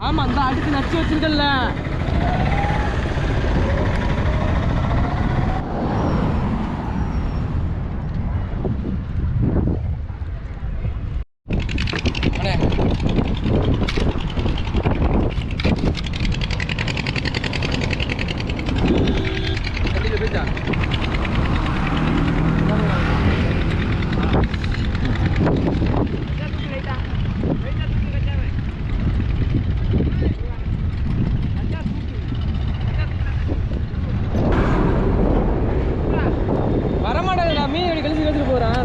ஆமா, அந்த அடுத்து நச்சு வச்சிருக்கல. வரமாட்டாங்க, நான் மீன் எப்படி கழிச்சு கழிச்சுட்டு போறேன்.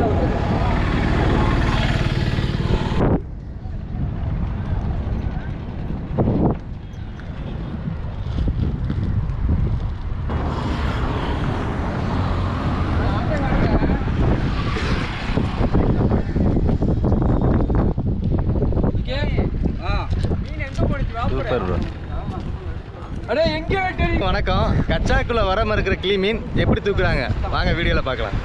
வணக்கம். கச்சாக்குள்ள வராம இருக்கிற கிளி மீன் எப்படி தூக்குறாங்க வாங்க வீடியோல பார்க்கலாம்.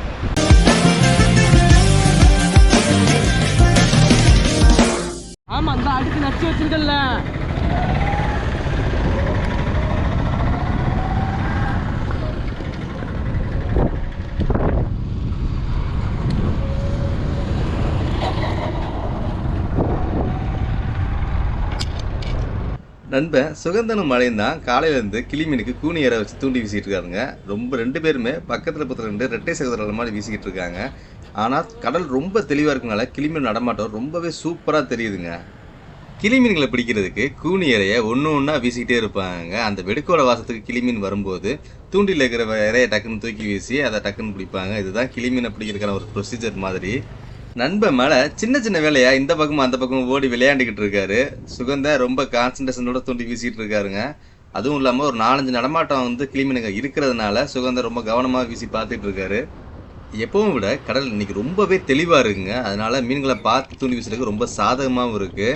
ஆமா, அந்த அடுத்து நச்சு வச்சிருக்கல. நண்பன் சுகந்தனும் மழையும் தான் காலையிலேருந்து கிளி மீனுக்கு கூனி ஏற வச்சு தூண்டி வீசிக்கிட்டு இருக்காருங்க. ரெண்டு பேருமே பக்கத்தில் பக்கத்தில் ரெண்டு ரெட்டை சகோதரர்கள் மாதிரி வீசிக்கிட்டு இருக்காங்க. ஆனால் கடல் ரொம்ப தெளிவாக இருக்கனால கிளி மீன் நடமாட்டம் ரொம்பவே சூப்பராக தெரியுதுங்க. கிளி மீன்களை பிடிக்கிறதுக்கு கூனி இறைய ஒன்றா வீசிக்கிட்டே இருப்பாங்க. அந்த வெடுக்கோட வாசத்துக்கு கிளி மீன் வரும்போது தூண்டில் இருக்கிற இறைய டக்குன்னு தூக்கி வீசி அதை டக்குன்னு பிடிப்பாங்க. இதுதான் கிளி மீனை பிடிக்கிறதுக்கான ஒரு ப்ரொசீஜர் மாதிரி. நண்பன் மேலே சின்ன சின்ன வேலையா இந்த பக்கமும் அந்த பக்கமும் ஓடி விளையாண்டுக்கிட்டு இருக்காரு. சுகந்த ரொம்ப கான்சன்ட்ரேஷனோட தூண்டி வீசிட்டு இருக்காருங்க. அதுவும் இல்லாமல் ஒரு 4-5 நடமாட்டம் கிளி மீனுங்க இருக்கிறதுனால சுகந்த ரொம்ப கவனமாக வீசி பார்த்துட்டு இருக்காரு. எப்பவும் விட கடல் இன்னைக்கு ரொம்பவே தெளிவாக இருக்குங்க. அதனால மீன்களை பார்த்து தூண்டி வீசுறதுக்கு ரொம்ப சாதகமாகவும் இருக்கு.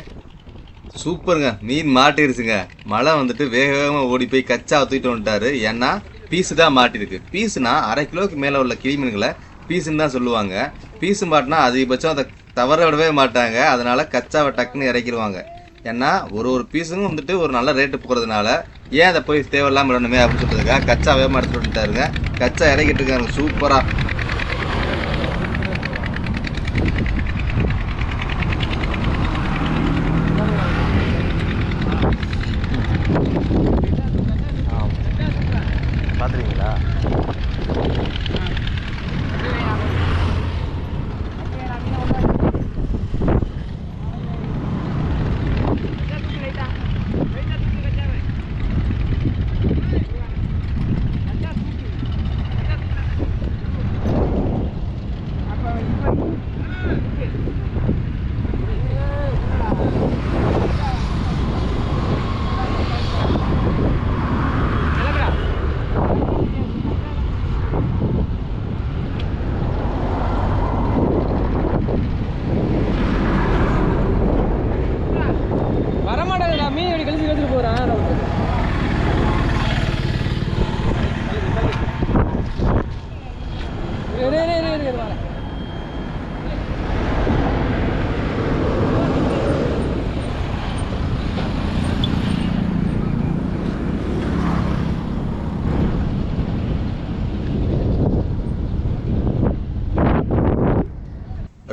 சூப்பருங்க, மீன் மாட்டிருச்சுங்க. மழை வேக வேகமாக ஓடி போய் கச்சா தூக்கிட்டு வந்துட்டாரு. ஏன்னா பீஸு தான் மாட்டிருக்கு. பீஸுனா 1/2 கிலோவுக்கு மேலே உள்ள கிளி மீன்களை பீஸுன்னு தான் சொல்லுவாங்க. பீஸு மாட்டினா அதிகபட்சம் அதை தவற விடவே மாட்டாங்க. அதனால கச்சாவை டக்குன்னு இறக்கிடுவாங்க. ஏன்னா ஒரு பீஸும் ஒரு நல்ல ரேட்டு போகிறதுனால ஏன் அதை போய் தேவையில்லாமல் விடணுமே அப்படின்னு சொல்றதுக்காக கச்சா வேகமாக எடுத்துட்டு வந்துட்டாருங்க. கச்சா இறக்கிட்டு இருக்காங்க சூப்பராக. பார்த்துருக்கீங்களா?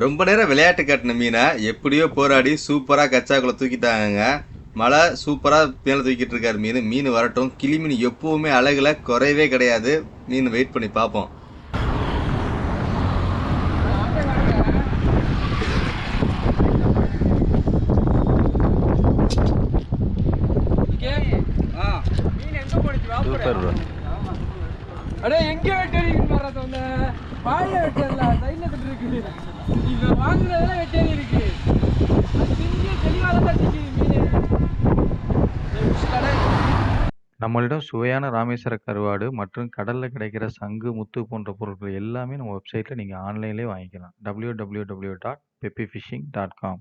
ரொம்ப நேரம் விளையாட்டு காட்டின மீனை எப்படியோ போராடி சூப்பராக கச்சாக்குள்ள தூக்கிட்டாங்க. மழை சூப்பராக மேலே தூக்கிட்டு இருக்காரு மீன். மீன் வரட்டும். கிளி மீன் எப்பவுமே அழகுல குறையவே கிடையாது. மீன் வெயிட் பண்ணி பார்ப்போம். எங்க வெட்டேரி பாய வெட்டல சைட்ல இருக்கு. இவ வாங்குறதெல்லாம் வெட்டேரி இருக்கு. நம்மளிடம் சுவையான ராமேஸ்வர கருவாடு மற்றும் கடலில் கிடைக்கிற சங்கு, முத்து போன்ற பொருட்கள் எல்லாமே நம்ம வெப்சைட்டில் நீங்கள் ஆன்லைன்லேயே வாங்கிக்கலாம். www.peppyfishing.com